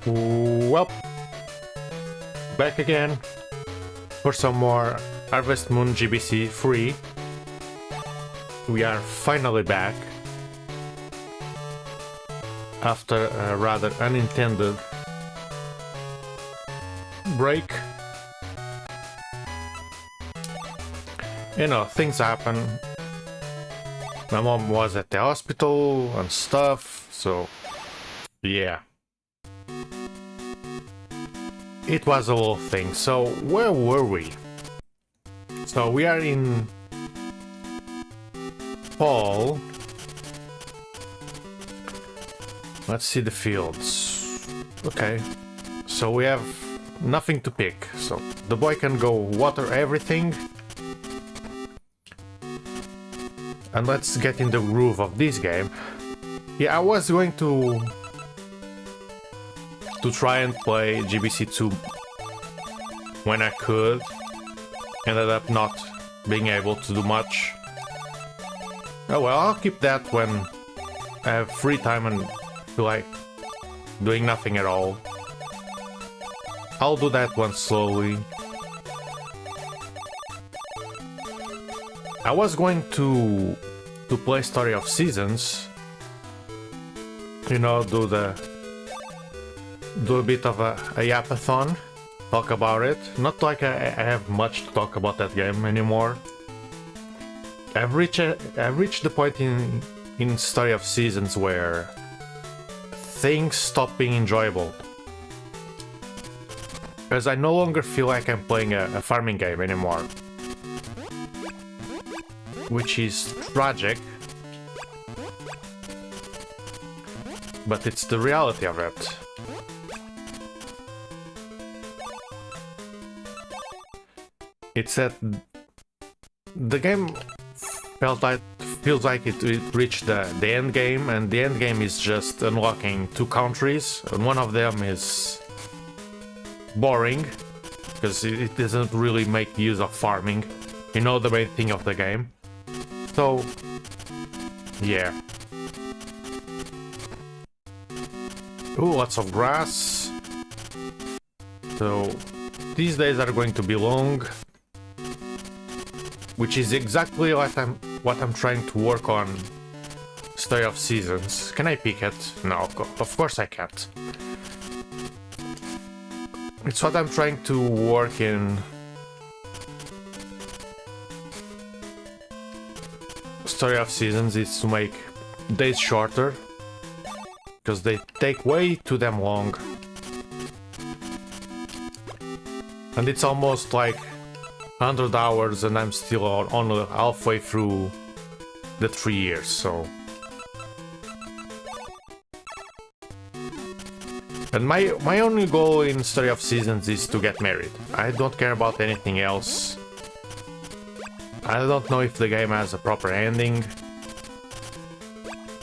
Well, back again for some more Harvest Moon GBC free. We are finally back after a rather unintended break. You know, things happen. My mom was at the hospital and stuff, so yeah. It was a whole thing. So where were we? So we are in fall. Let's see the fields. Okay, so we have nothing to pick, so the boy can go water everything. And let's get in the groove of this game. Yeah, I was going to try and play GBC 2 when I could. Ended up not being able to do much. Oh well, I'll keep that when I have free time and feel like doing nothing at all. I'll do that one slowly. I was going to play Story of Seasons. You know, do a bit of a yapathon, talk about it. Not like I have much to talk about that game anymore. I've reached the point in Story of Seasons where things stop being enjoyable. Because I no longer feel like I'm playing a farming game anymore. Which is tragic. But it's the reality of it. It's that the game feels like it reached the end game, and the end game is just unlocking 2 countries, and one of them is boring because it doesn't really make use of farming. You know, the main thing of the game. So yeah. Ooh, lots of grass. So these days are going to be long. Which is exactly what I'm trying to work on. Story of Seasons. Can I pick it? No, of course I can't. It's what I'm trying to work in Story of Seasons, is to make days shorter. Because they take way too damn long. And it's almost like 100 hours and I'm still only halfway through the 3 years, so... And my only goal in Story of Seasons is to get married. I don't care about anything else. I don't know if the game has a proper ending.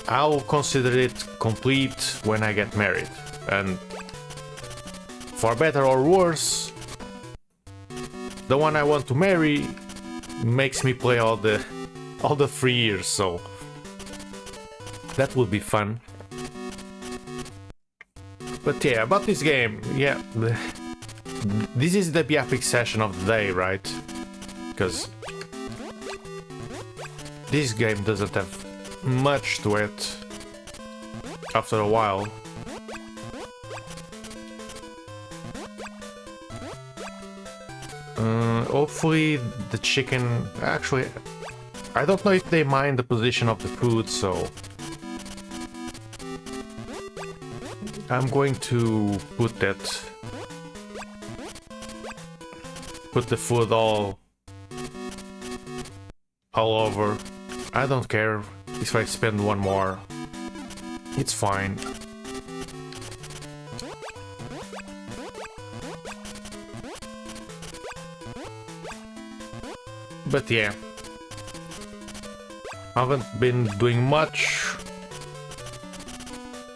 I'll consider it complete when I get married. And for better or worse, the one I want to marry makes me play all the 3 years, so that would be fun. But yeah, about this game, yeah, this is the epic session of the day, right? Because this game doesn't have much to it after a while. Hopefully the chicken... Actually, I don't know if they mind the position of the food, so... I'm going to put the food all over. I don't care if I spend one more. It's fine. But yeah, I haven't been doing much,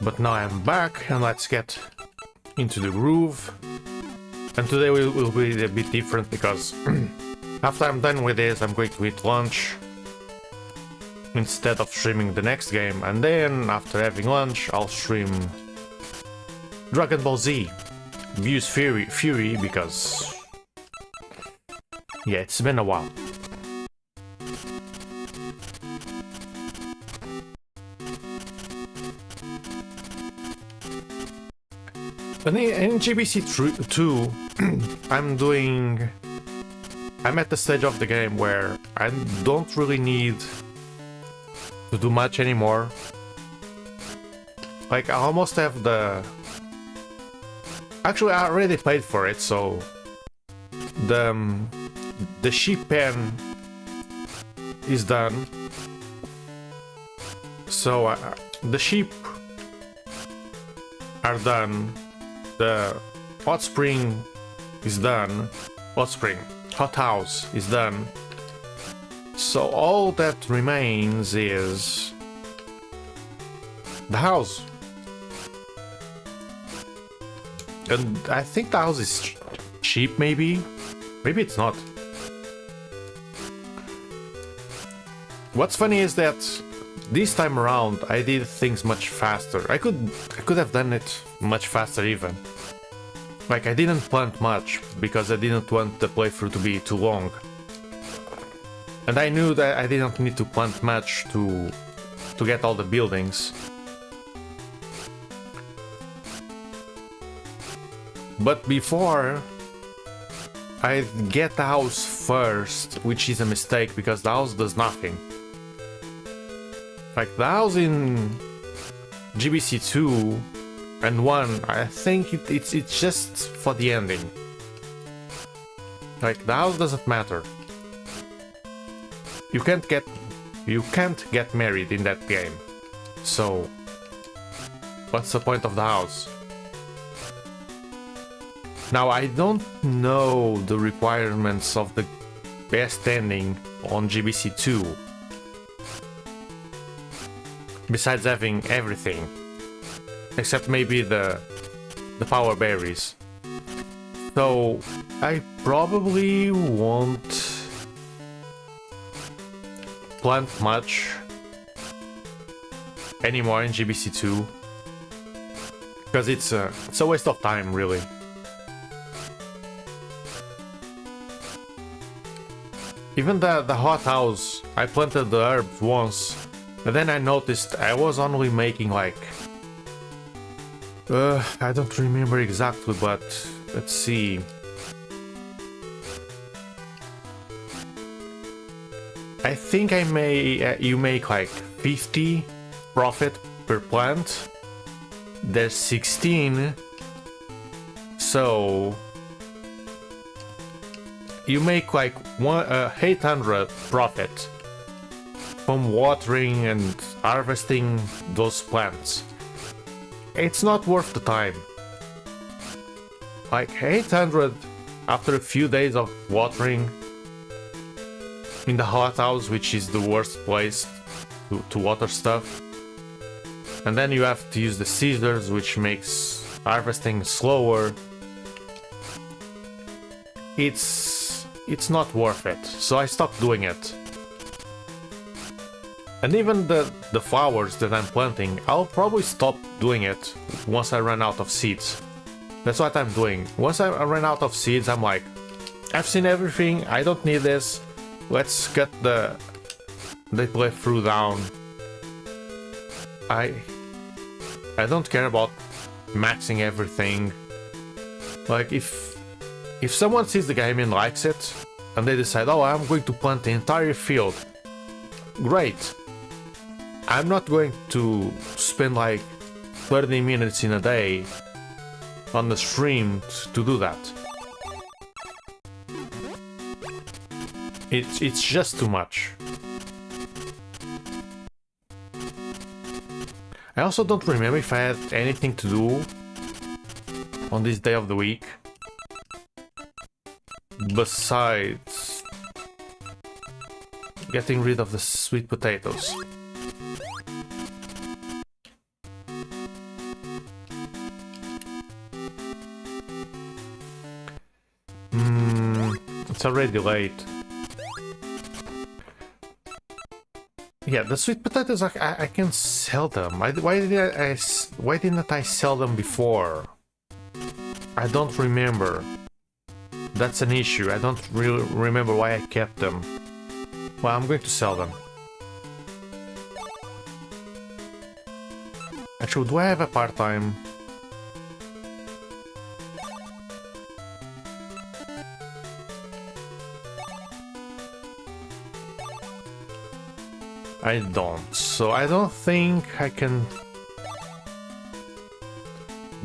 but now I'm back and let's get into the groove. And today will be a bit different because after I'm done with this, I'm going to eat lunch instead of streaming the next game, and then after having lunch I'll stream Dragon Ball Z. Use Fury because... yeah, it's been a while. In GBC 2, I'm at the stage of the game where I don't really need to do much anymore. Like, I almost have the... actually, I already paid for it, so... The sheep pen is done. So, the sheep are done. The hot spring is done. Hot house is done. So all that remains is the house. And I think the house is cheap, maybe? Maybe it's not. What's funny is that this time around I did things much faster. I could have done it much faster even. Like, I didn't plant much because I didn't want the playthrough to be too long. And I knew that I didn't need to plant much to get all the buildings. But before I get the house first, which is a mistake because the house does nothing. Like, the house in GBC 2 and 1, I think it's just for the ending. Like, the house doesn't matter. You can't get married in that game. So what's the point of the house? Now, I don't know the requirements of the best ending on GBC 2. Besides having everything. Except maybe the power berries. So I probably won't plant much anymore in GBC 2. Because it's a waste of time, really. Even the hot house, I planted the herbs once, and then I noticed I was only making like... I don't remember exactly, but let's see. I think you make like 50 profit per plant. There's 16, so you make like 800 profit from watering and harvesting those plants. It's not worth the time. Like 800 after a few days of watering in the hothouse, which is the worst place to water stuff. And then you have to use the scissors, which makes harvesting slower. It's not worth it, so I stopped doing it. And even the flowers that I'm planting, I'll probably stop doing it once I run out of seeds. That's what I'm doing. Once I run out of seeds, I'm like, I've seen everything, I don't need this. Let's cut the playthrough down. I don't care about maxing everything. Like, if someone sees the game and likes it, and they decide, oh, I'm going to plant the entire field, great. I'm not going to spend like 30 minutes in a day on the stream to do that. It's just too much. I also don't remember if I had anything to do on this day of the week besides getting rid of the sweet potatoes. It's already late. Yeah, the sweet potatoes, I can sell them. Why didn't I sell them before? I don't remember. That's an issue. I don't really remember why I kept them. Well, I'm going to sell them. Actually, do I have a part-time? I don't. So I don't think I can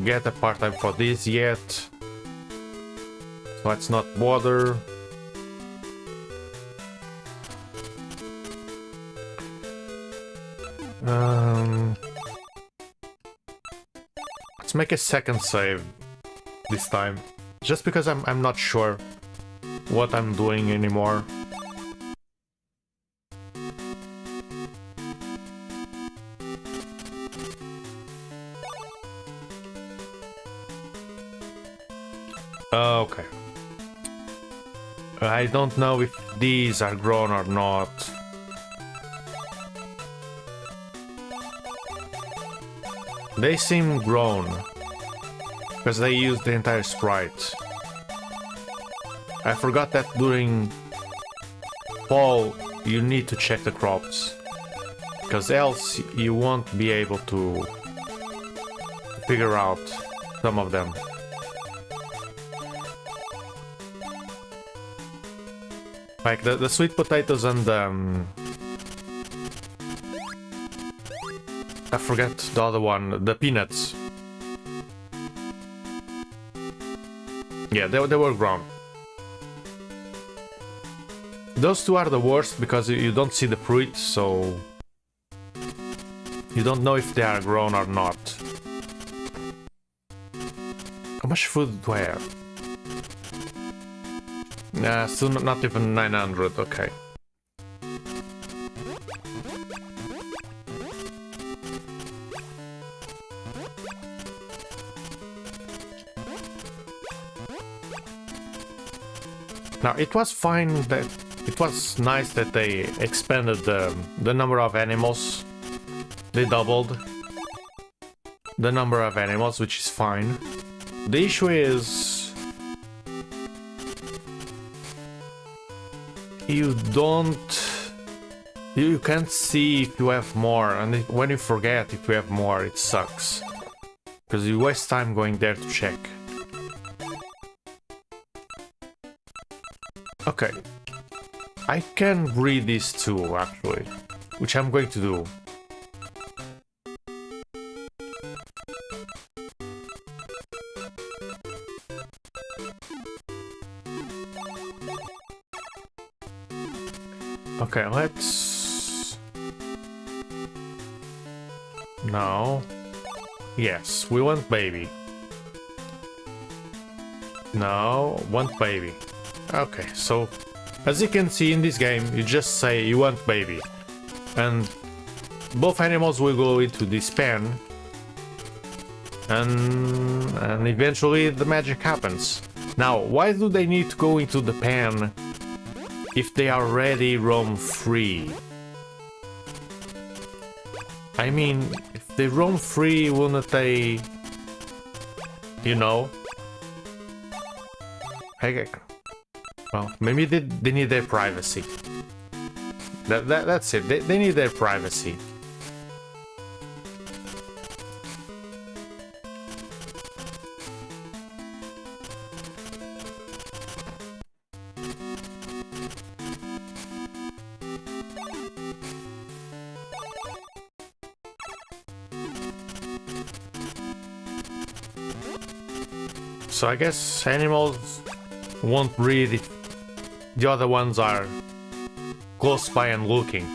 get a part-time for this yet. So let's not bother. Let's make a second save this time, just because I'm not sure what I'm doing anymore. Okay. I don't know if these are grown or not. They seem grown, because they use the entire sprite. I forgot that during fall you need to check the crops, because else you won't be able to figure out some of them. Like the sweet potatoes and I forget the other one, the peanuts. Yeah, they were grown. Those two are the worst because you don't see the fruit, so you don't know if they are grown or not. How much food do I have? Nah, still not even 900, okay. Now, it was fine that... It was nice that they expanded the number of animals. They doubled the number of animals, which is fine. The issue is... You can't see if you have more, and when you forget if you have more, it sucks. Because you waste time going there to check. Okay. I can breed these two, actually. Which I'm going to do. Okay, let's... No. Yes, we want baby. No, want baby. Okay, so... As you can see in this game, you just say you want baby. And both animals will go into this pen. And eventually the magic happens. Now, why do they need to go into the pen if they already roam free? I mean, if they roam free, wouldn't they... You know? Hey, well, maybe they need their privacy. That's it, they need their privacy. So I guess animals won't breed if the other ones are close by and looking.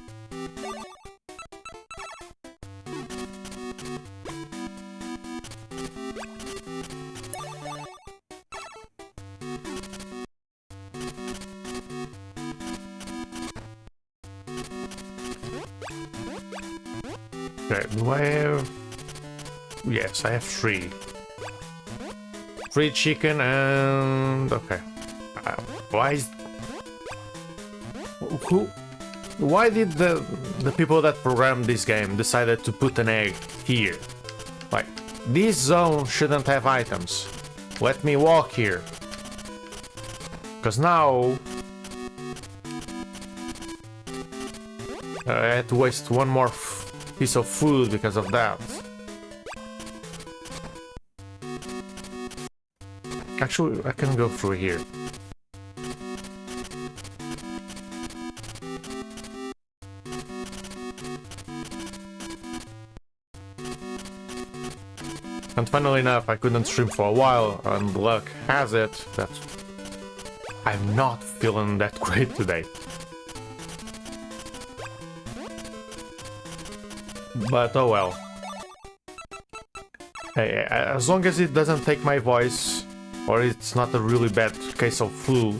Okay, do I have... Yes, I have 3. 3 chicken and... Okay. Why is... Who... Why did the people that programmed this game decided to put an egg here? Like, this zone shouldn't have items. Let me walk here. Because now I had to waste one more piece of food because of that. Actually, I can go through here. And funnily enough, I couldn't stream for a while, and luck has it that I'm not feeling that great today. But oh well. Hey, as long as it doesn't take my voice, or it's not a really bad case of flu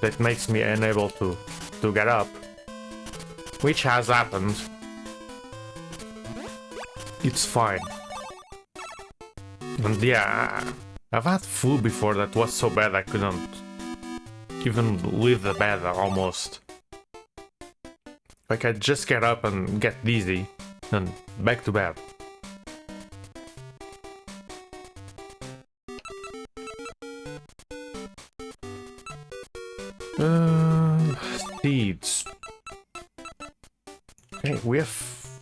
that makes me unable to get up, which has happened, it's fine. And yeah, I've had flu before that was so bad I couldn't even leave the bed almost. Like I'd just get up and get dizzy, and back to bed. Seeds. Okay, we have...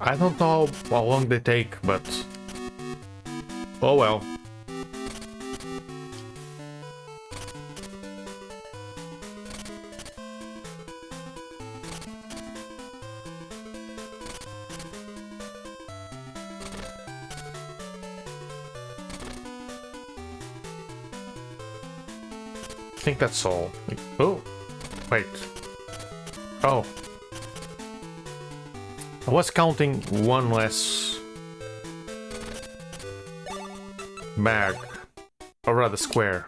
I don't know how long they take, but... oh well. I think that's all. Oh, wait. Oh. I was counting one less bag, or rather square.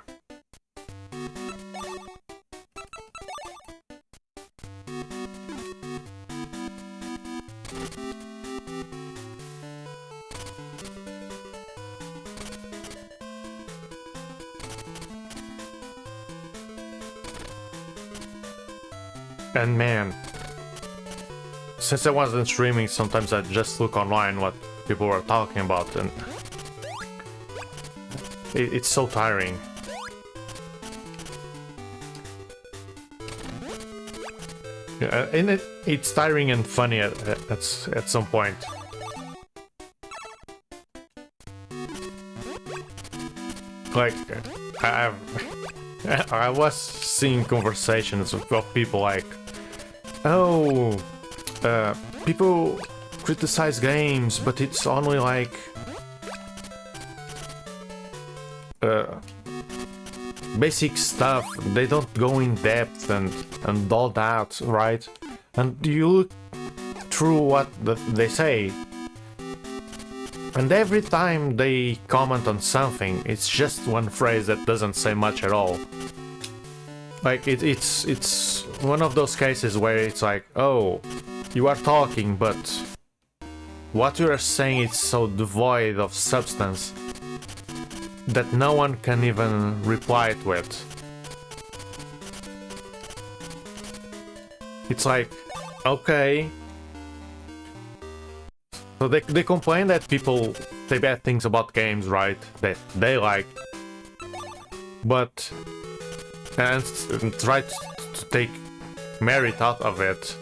And man, since I wasn't streaming, sometimes I just look online what people were talking about, and it's so tiring. Yeah, and it's tiring and funny at some point. Like, I was seeing conversations of people like, oh, people criticize games, but it's only like basic stuff. They don't go in depth and all that, right? And you look through what they say, and every time they comment on something, it's just one phrase that doesn't say much at all. Like it's one of those cases where it's like, oh, you are talking, but what you are saying is so devoid of substance that no one can even reply to it. It's like, okay. So they complain that people say bad things about games, right? That they like. But... and try to take merit out of it.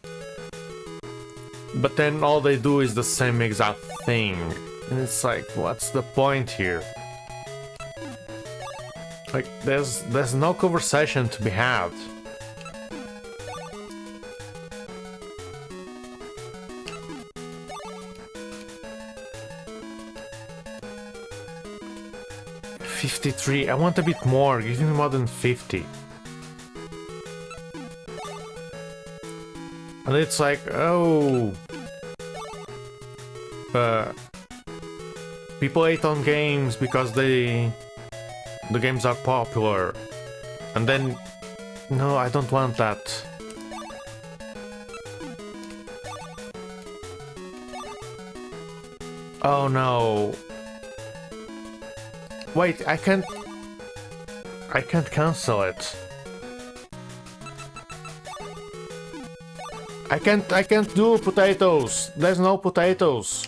But then all they do is the same exact thing. And it's like, what's the point here? Like, there's no conversation to be had. $53. I want a bit more. Give me more than 50. And it's like, oh, people hate on games because the games are popular, and then no, I don't want that. Oh no. Wait, I can't cancel it. I can't do potatoes. There's no potatoes.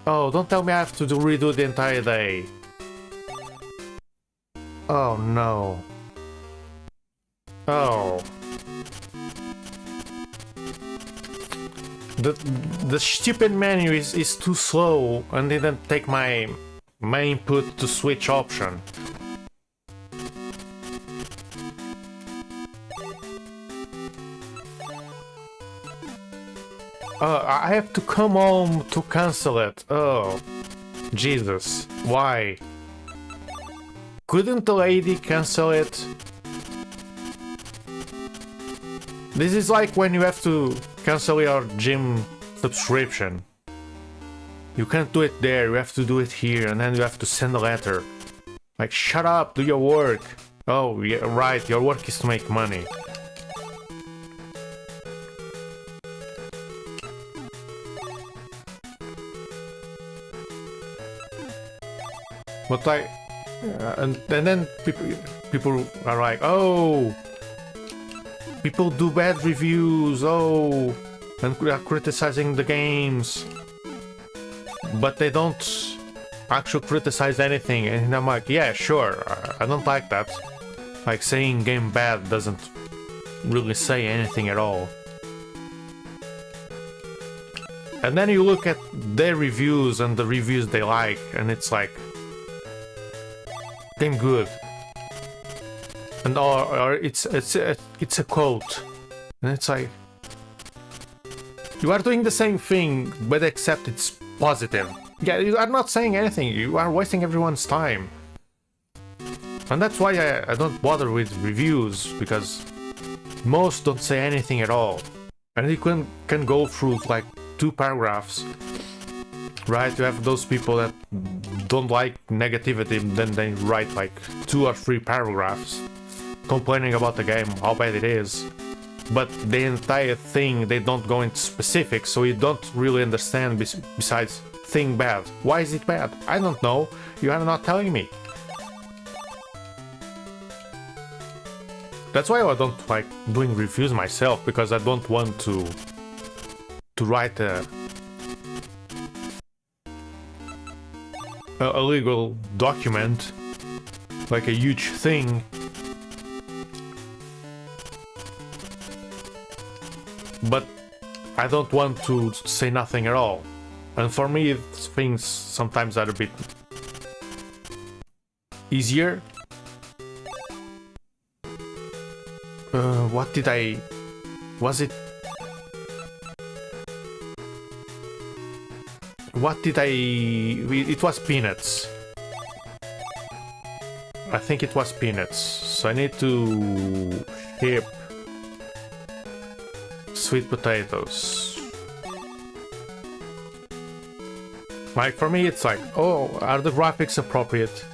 Oh, don't tell me I have to redo the entire day. Oh no. Oh. The stupid menu is too slow and didn't take my input to switch option. I have to come home to cancel it. Oh, Jesus. Why? Couldn't the lady cancel it? This is like when you have to cancel your gym subscription. You can't do it there, you have to do it here, and then you have to send a letter. Like, shut up, do your work. Oh, yeah, right, your work is to make money. But like, and then people are like, oh, people do bad reviews, oh, and are criticizing the games, but they don't actually criticize anything. And I'm like, yeah, sure, I don't like that. Like, saying game bad doesn't really say anything at all. And then you look at their reviews and the reviews they like, and it's like, game good. And or it's a quote, and it's like, you are doing the same thing, but except it's positive. Yeah, you are not saying anything. You are wasting everyone's time, and that's why I don't bother with reviews, because most don't say anything at all, and you can go through like 2 paragraphs. Right, you have those people that don't like negativity, then they write like 2 or 3 paragraphs complaining about the game, how bad it is. But the entire thing, they don't go into specifics, so you don't really understand besides thing bad. Why is it bad? I don't know, you are not telling me. That's why I don't like doing reviews myself, because I don't want to write a legal document, like a huge thing. But I don't want to say nothing at all. And for me, things sometimes are a bit easier. What did I... Was it... What did I... It was peanuts. I think it was peanuts. So I need to ship sweet potatoes. Like, for me it's like, oh, are the graphics appropriate?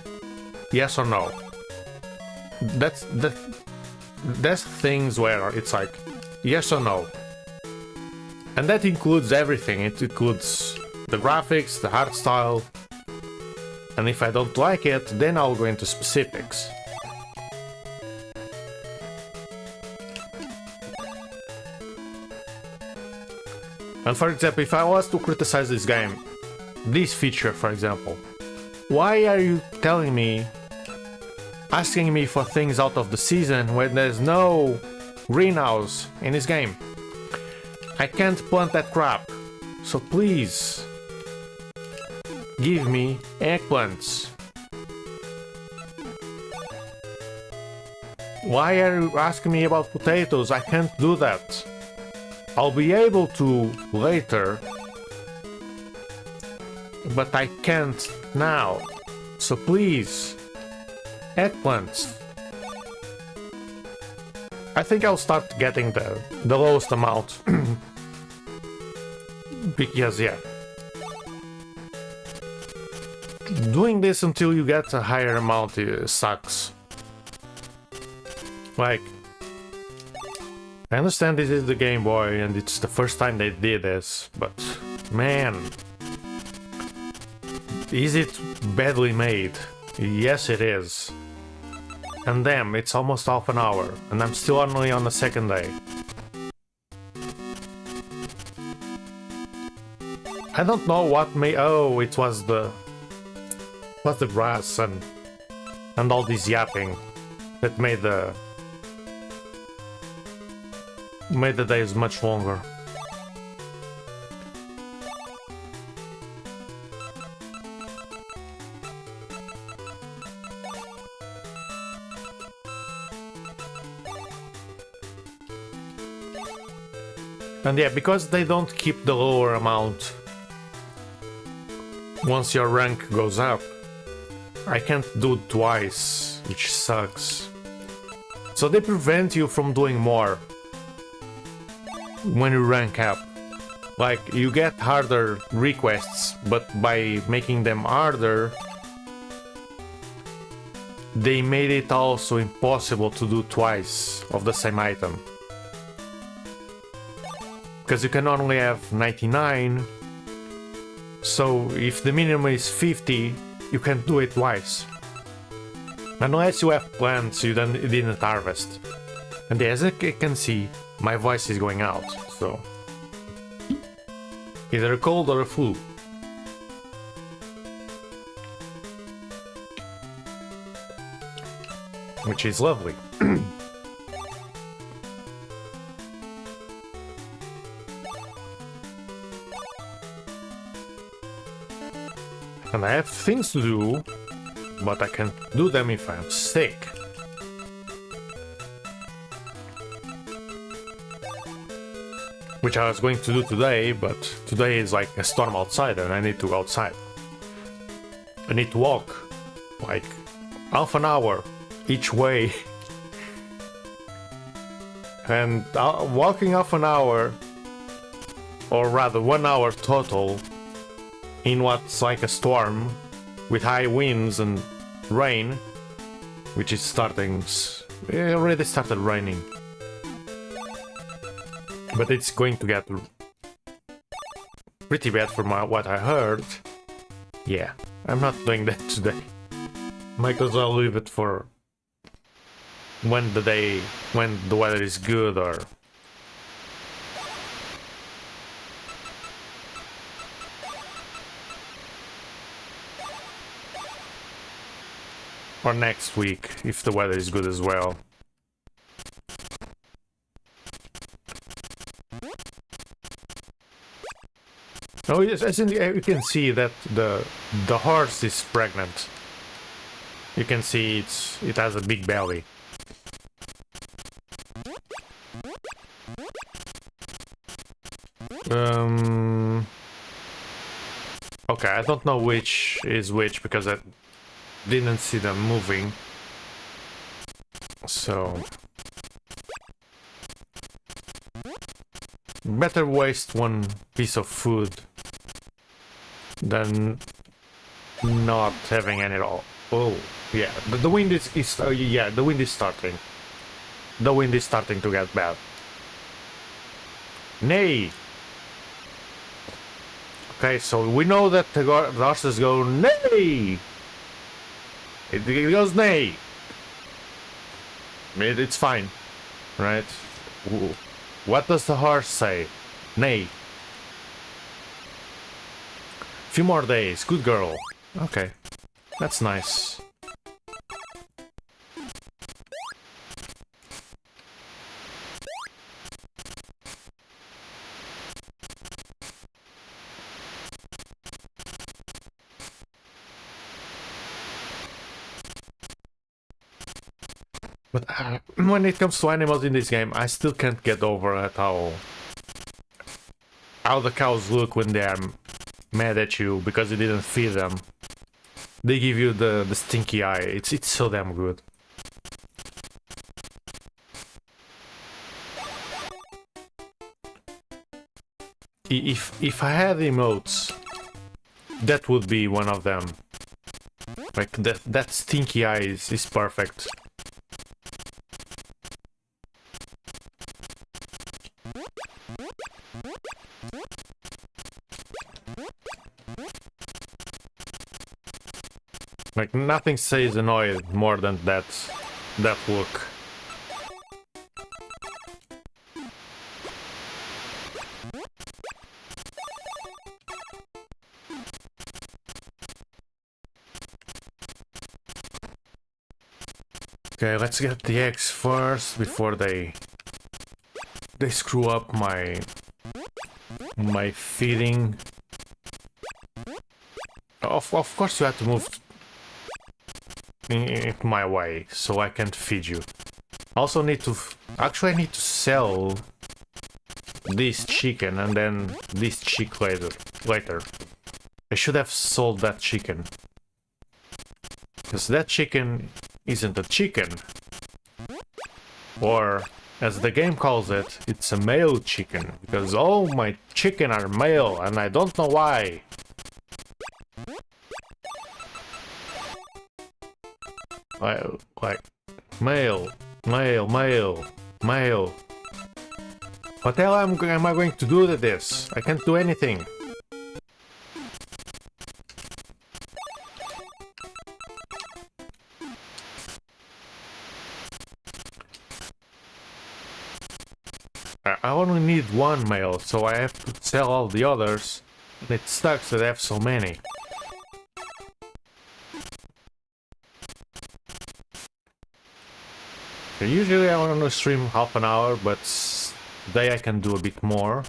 Yes or no? That's things where it's like, yes or no? And that includes everything. It includes the graphics, the art style, and if I don't like it, then I'll go into specifics. And for example, if I was to criticize this game, this feature for example, why are you telling me, asking me for things out of the season when there's no greenhouse in this game? I can't plant that crap, so please give me eggplants. Why are you asking me about potatoes? I can't do that. I'll be able to later, but I can't now. So please, eggplants. I think I'll start getting the lowest amount. Because yeah, doing this until you get a higher amount sucks. Like, I understand this is the Game Boy and it's the first time they did this, but man, is it badly made? Yes, it is. And damn, it's almost half an hour, and I'm still only on the second day. I don't know what may. Oh, it was the grass and all this yapping that made the days much longer. And yeah, because they don't keep the lower amount once your rank goes up, I can't do it twice, which sucks. So they prevent you from doing more when you rank up. Like, you get harder requests, but by making them harder, they made it also impossible to do twice of the same item. Because you can only have 99, so if the minimum is 50, you can do it twice. Unless you have plants you didn't harvest. And as I can see, my voice is going out, so... either a cold or a flu. Which is lovely. And I have things to do, but I can't do them if I'm sick. Which I was going to do today, but today is like a storm outside and I need to go outside. I need to walk like half an hour each way. And walking half an hour, or rather 1 hour total, in what's like a storm with high winds and rain, which is starting. It already started raining, but it's going to get pretty bad from what I heard. Yeah, I'm not doing that today. Might as well leave it for when the weather is good, or next week, if the weather is good as well. Oh yes, as in, you can see that the horse is pregnant. You can see it has a big belly. Okay, I don't know which is which because I didn't see them moving. So better waste one piece of food than not having any at all. Oh, yeah, the wind is yeah, the wind is starting. The wind is starting to get bad. Nay! Okay, so we know that the horses go neigh! It goes neigh! It's fine, right? Ooh. What does the horse say? Neigh. Few more days, good girl. Okay, that's nice. But when it comes to animals in this game, I still can't get over at how the cows look when they are mad at you because you didn't feed them. They give you the stinky eye. It's so damn good. If I had emotes, that would be one of them. Like that stinky eye is perfect. Like nothing says annoyed more than that look. Okay, let's get the eggs first before they screw up my feeding. Of course you have to move it my way so I can feed you. Also need to actually I need to sell this chicken and then this chick later. I should have sold that chicken. Because that chicken isn't a chicken. Or, as the game calls it, it's a male chicken. Because all my chicken are male and I don't know why. Like male. What the hell am I going to do with this? I can't do anything. I only need one male, so I have to sell all the others. And it sucks that I have so many. Usually I want to stream half an hour, but today I can do a bit more.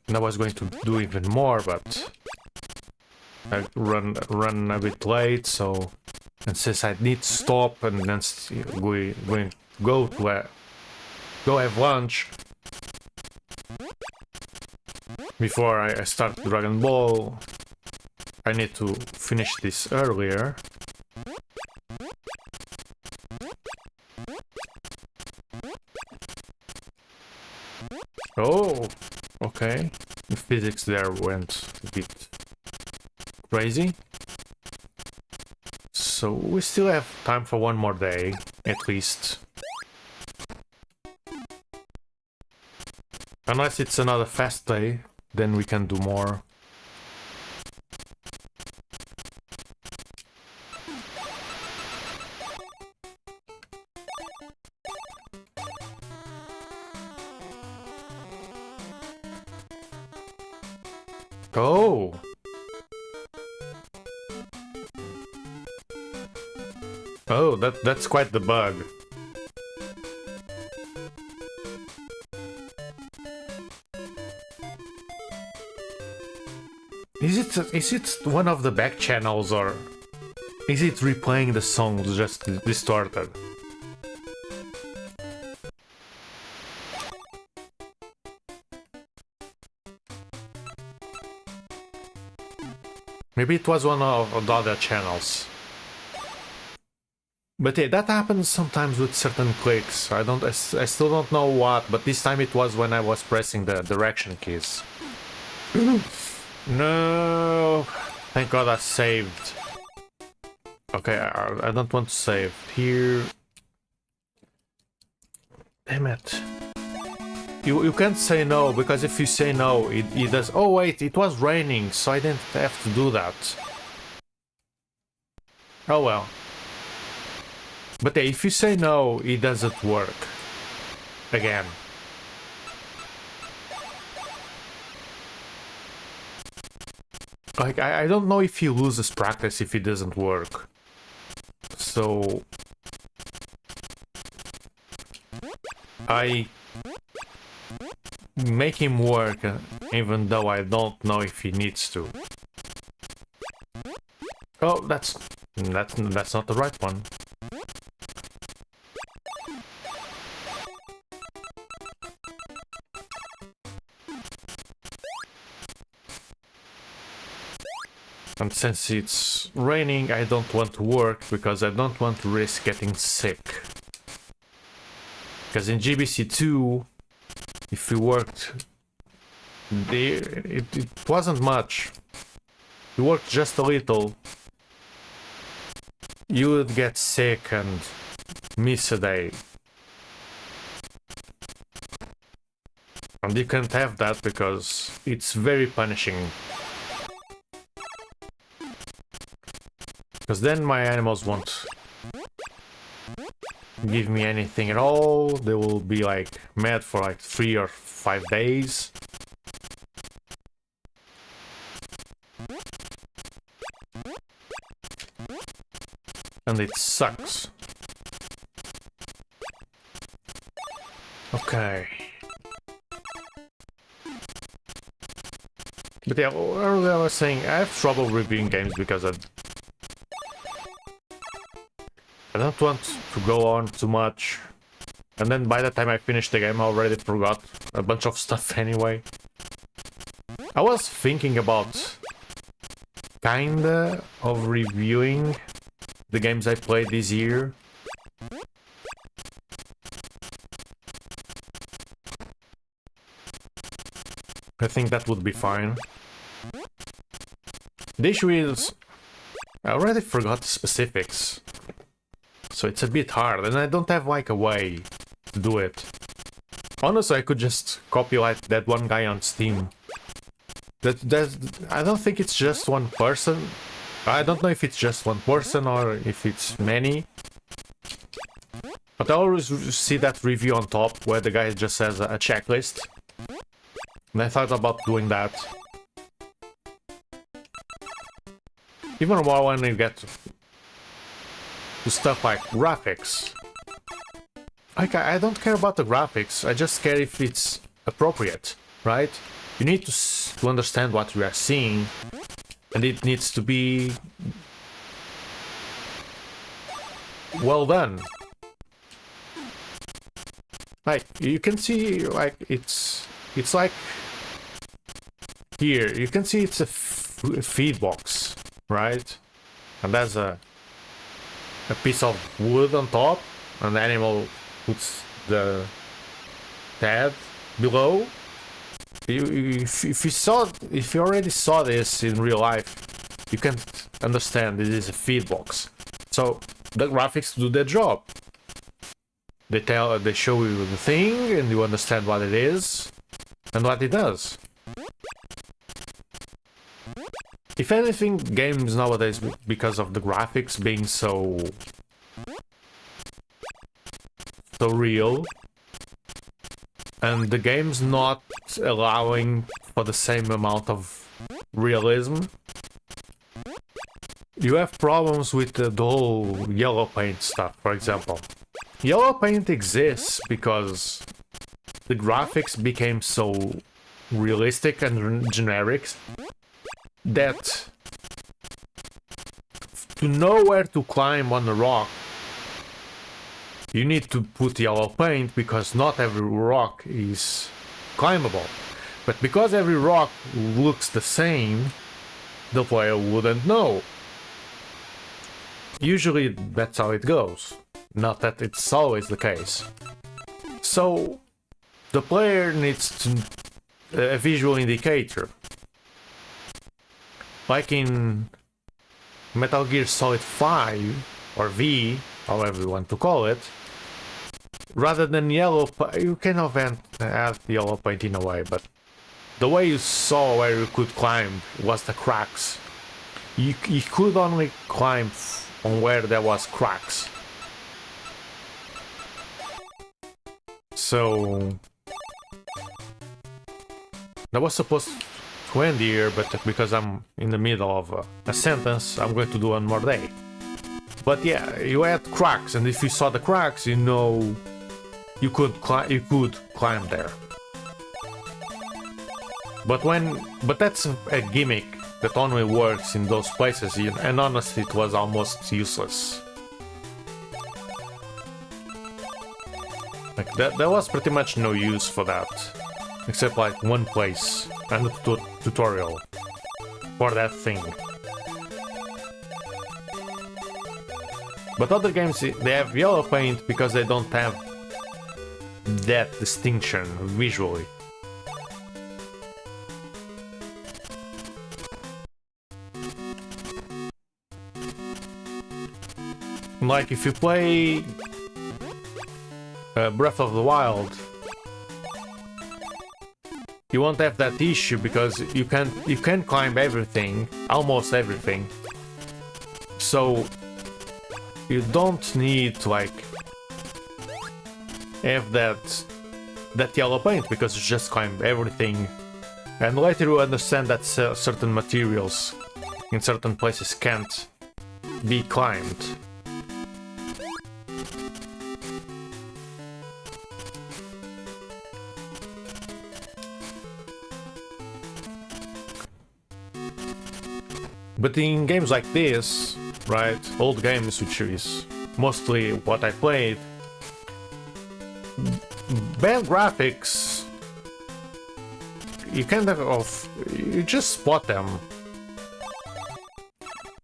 And I was going to do even more, but I run a bit late, so and since I need to stop and then go have lunch before I start Dragon Ball, I need to finish this earlier. Oh, okay. The physics there went a bit crazy. So we still have time for one more day, at least. Unless it's another fast day, then we can do more. Oh! Oh, that's quite the bug. Is it one of the back channels or is it replaying the songs just distorted? Maybe it was one of the other channels. But yeah, that happens sometimes with certain clicks. I still don't know what, but this time it was when I was pressing the direction keys. No! Thank God I saved. Okay, I don't want to save. Here... Damn it. You can't say no, because if you say no, it does... Oh wait, it was raining, so I didn't have to do that. Oh well. But yeah, if you say no, it doesn't work. Again. Like, I don't know if he loses practice if it doesn't work. So... I... make him work, even though I don't know if he needs to. Oh, that's not the right one. And since it's raining, I don't want to work because I don't want to risk getting sick. Because in GBC 2, if you worked, it wasn't much. You worked just a little, you would get sick and miss a day. And you can't have that because it's very punishing. Because then my animals won't give me anything at all. They will be like mad for like 3 or 5 days. and it sucks. Okay. But yeah, earlier I was saying I have trouble reviewing games because I don't want to go on too much. And then by the time I finish the game, I already forgot a bunch of stuff anyway. I was thinking about kinda of reviewing the games I played this year. I think that would be fine. The issue is, I already forgot the specifics. So it's a bit hard, and I don't have like a way to do it. Honestly, I could just copyright that one guy on Steam. I don't think it's just one person. I don't know if it's just one person or if it's many. But I always see that review on top where the guy just says a checklist. And I thought about doing that. Even more when you get to stuff like graphics. Like, I don't care about the graphics, I just care if it's appropriate, right? You need to understand what you are seeing, and it needs to be well done. Like, you can see, like, it's like here, you can see it's a feed box, right? And there's a piece of wood on top, and the animal puts the head below. If you already saw this in real life, you can understand this is a feed box. So the graphics do their job. They show you the thing, and you understand what it is and what it does. If anything, games nowadays, because of the graphics being so real, and the game's not allowing for the same amount of realism, you have problems with the whole yellow paint stuff, for example. Yellow paint exists because the graphics became so realistic and generic that to know where to climb on a rock, you need to put yellow paint, because not every rock is climbable. But because every rock looks the same, the player wouldn't know. Usually that's how it goes. Not that it's always the case. So the player needs a visual indicator. Like in Metal Gear Solid 5, or V, however you want to call it, rather than yellow, you can add yellow paint in a way, but the way you saw where you could climb was the cracks. You could only climb on where there was cracks. So that was supposed to end here, but because I'm in the middle of a sentence, I'm going to do one more day. But yeah, you had cracks, and if you saw the cracks, you know you could climb there. But that's a gimmick that only works in those places, and honestly, it was almost useless. Like there was pretty much no use for that, except like one place and a tutorial for that thing. But other games, they have yellow paint because they don't have that distinction visually. Like if you play Breath of the Wild, you won't have that issue because you can climb everything, almost everything. So you don't need to like have that yellow paint, because you just climb everything, and later you understand that certain materials in certain places can't be climbed. But in games like this, right, old games, which is mostly what I played, bad graphics, you you just spot them.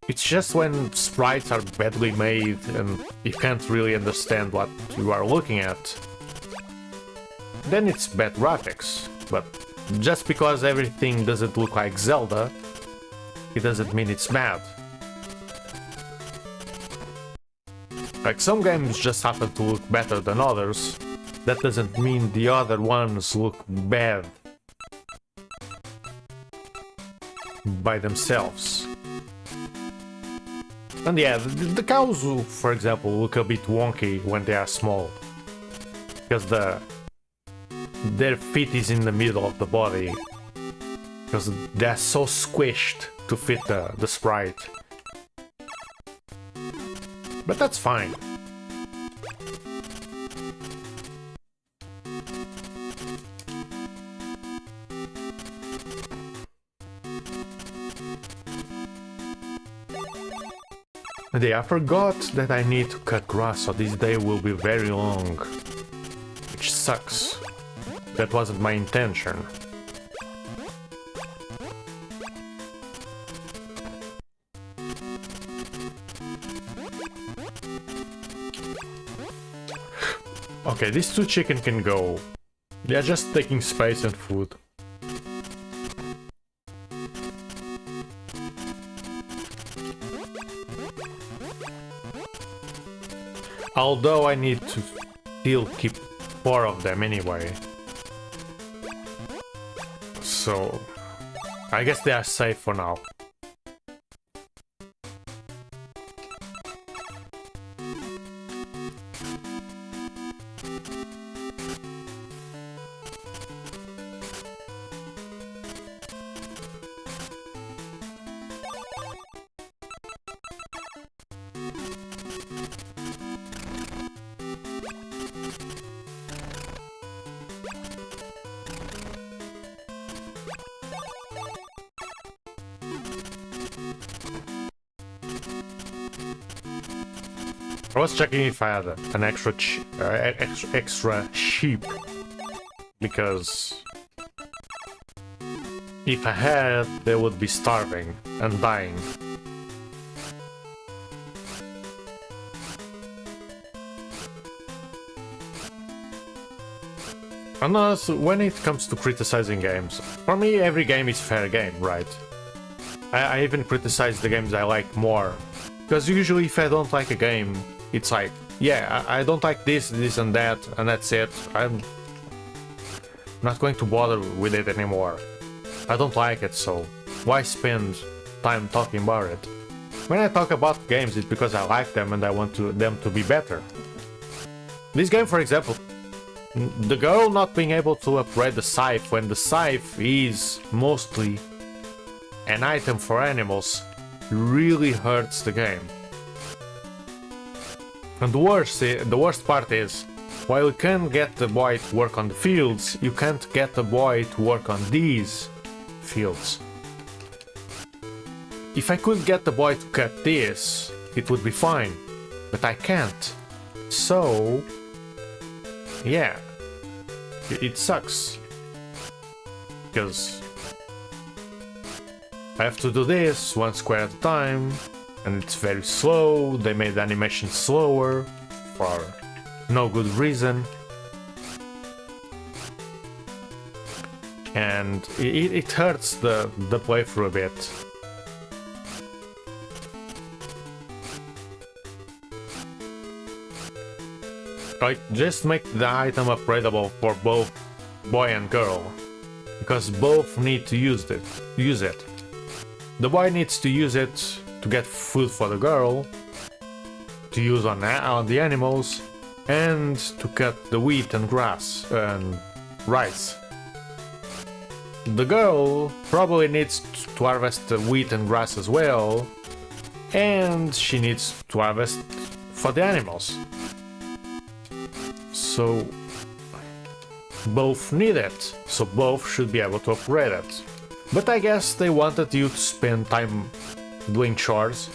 It's just when sprites are badly made and you can't really understand what you are looking at, then it's bad graphics. But just because everything doesn't look like Zelda, it doesn't mean it's bad. Like, some games just happen to look better than others. That doesn't mean the other ones look bad by themselves. And yeah, the cows, for example, look a bit wonky when they are small, because their feet is in the middle of the body, because they're so squished to fit the sprite. But that's fine. And yeah, I forgot that I need to cut grass, so this day will be very long. Which sucks. That wasn't my intention. Okay, these two chicken can go. They are just taking space and food. Although I need to still keep 4 of them anyway. So I guess they are safe for now. I was checking if I had an extra sheep, because if I had, they would be starving and dying. And also, when it comes to criticizing games, for me every game is fair game, right? I even criticize the games I like more, because usually if I don't like a game, it's like, yeah, I don't like this and that, and that's it. I'm not going to bother with it anymore. I don't like it, so why spend time talking about it? When I talk about games, it's because I like them and I want them to be better. This game, for example, the girl not being able to upgrade the scythe when the scythe is mostly an item for animals really hurts the game. And the worst part is, while you can get the boy to work on the fields, you can't get the boy to work on these fields. If I could get the boy to cut this, it would be fine, but I can't. So, yeah, it sucks, because I have to do this one square at a time, and it's very slow. They made the animation slower for no good reason, and it hurts the playthrough a bit. Like, just make the item upgradable for both boy and girl, because both need to use it. The boy needs to use it to get food for the girl, to use on the animals, and to cut the wheat and grass and rice. The girl probably needs to harvest the wheat and grass as well, and she needs to harvest for the animals. So both need it, so both should be able to upgrade it. But I guess they wanted you to spend time doing chores.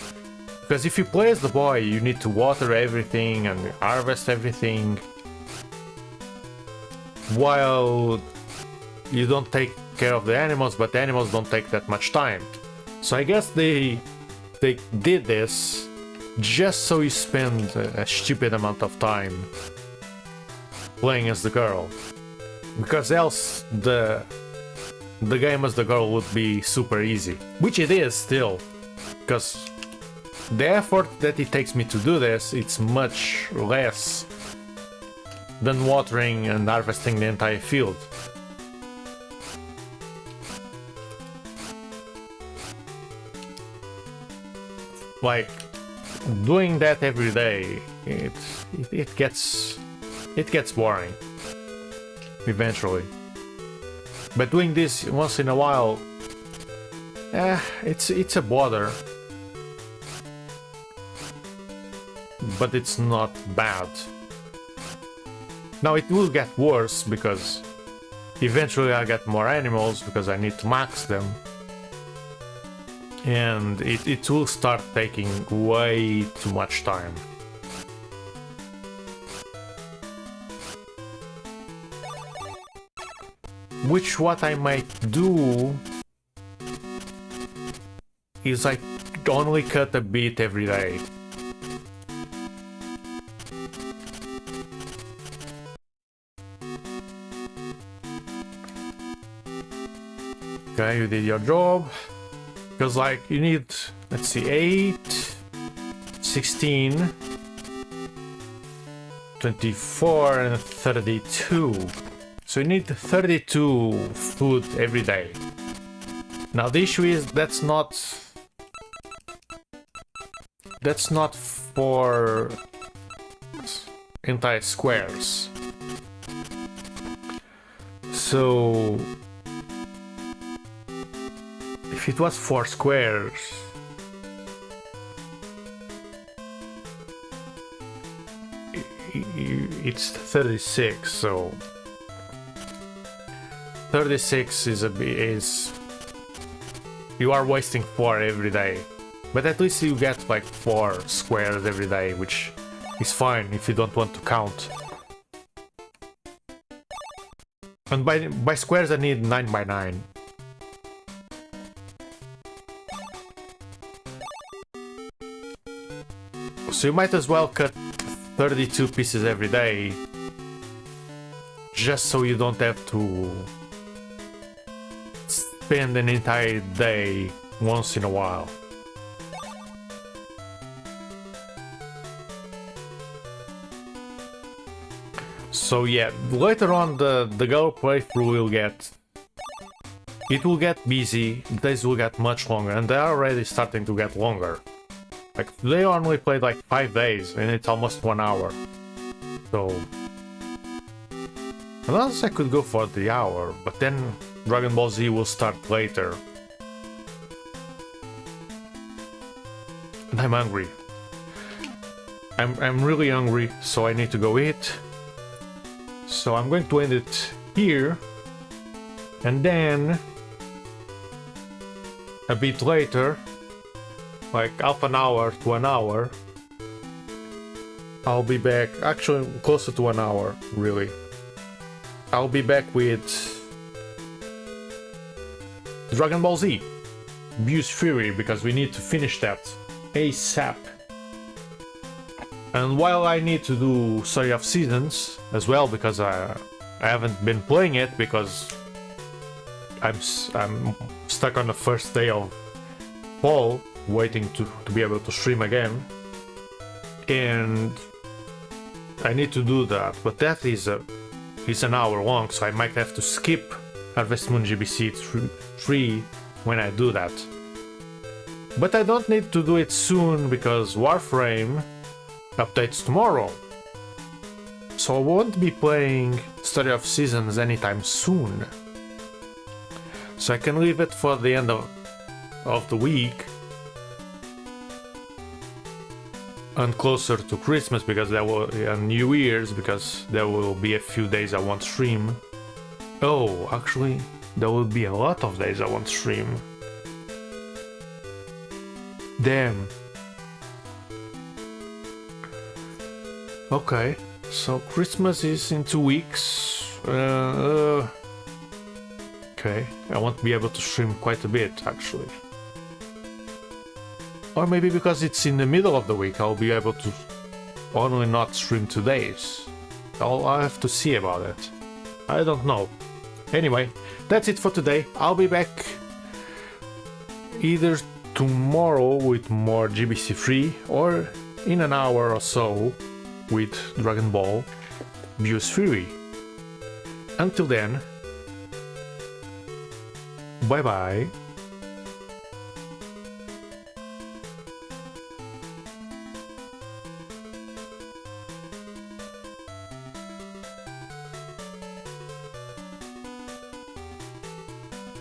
Because if you play as the boy, you need to water everything and harvest everything, while you don't take care of the animals, but the animals don't take that much time. So I guess they did this just so you spend a stupid amount of time playing as the girl. Because else the game as the girl would be super easy. Which it is still. Because the effort that it takes me to do this, it's much less than watering and harvesting the entire field. Like, doing that every day, it gets boring eventually. But doing this once in a while, it's a bother. But it's not bad. Now it will get worse because eventually I'll get more animals because I need to max them. And it will start taking way too much time. Which what I might do is I only cut a bit every day. Okay, you did your job. Because, like, you need, let's see, 8, 16, 24, and 32. So you need 32 food every day. Now the issue is that's not for entire squares. So if it was 4 squares, it's 36, so 36 is you are wasting 4 every day, but at least you get like 4 squares every day, which is fine if you don't want to count. And by squares I need 9 by 9. So you might as well cut 32 pieces every day, just so you don't have to spend an entire day once in a while. So yeah, later on the girl playthrough will get busy, the days will get much longer, and they're already starting to get longer. Like, they only played like 5 days, and it's almost 1 hour. So unless I could go for the hour, but then Dragon Ball Z will start later. And I'm hungry. I'm really hungry, so I need to go eat. So I'm going to end it here, and then a bit later, like half an hour to an hour, I'll be back, actually closer to an hour, really. I'll be back with Dragon Ball Z, Bu's Fury, because we need to finish that ASAP. And while I need to do Story of Seasons as well, because I haven't been playing it, because I'm stuck on the first day of fall, waiting to be able to stream again, and I need to do that, but that is an hour long, so I might have to skip Harvest Moon GBC 3 when I do that. But I don't need to do it soon because Warframe updates tomorrow, so I won't be playing Story of Seasons anytime soon, so I can leave it for the end of the week and closer to Christmas, because there will, and New Year's, because there will be a few days I won't stream. Oh, actually, there will be a lot of days I won't stream. Damn. Okay, so Christmas is in 2 weeks. Okay, I won't be able to stream quite a bit, actually. Or maybe because it's in the middle of the week, I'll be able to only not stream 2 days. I'll have to see about it. I don't know. Anyway, that's it for today. I'll be back either tomorrow with more GBC 3 or in an hour or so with Dragon Ball Views Fury. Until then, bye bye.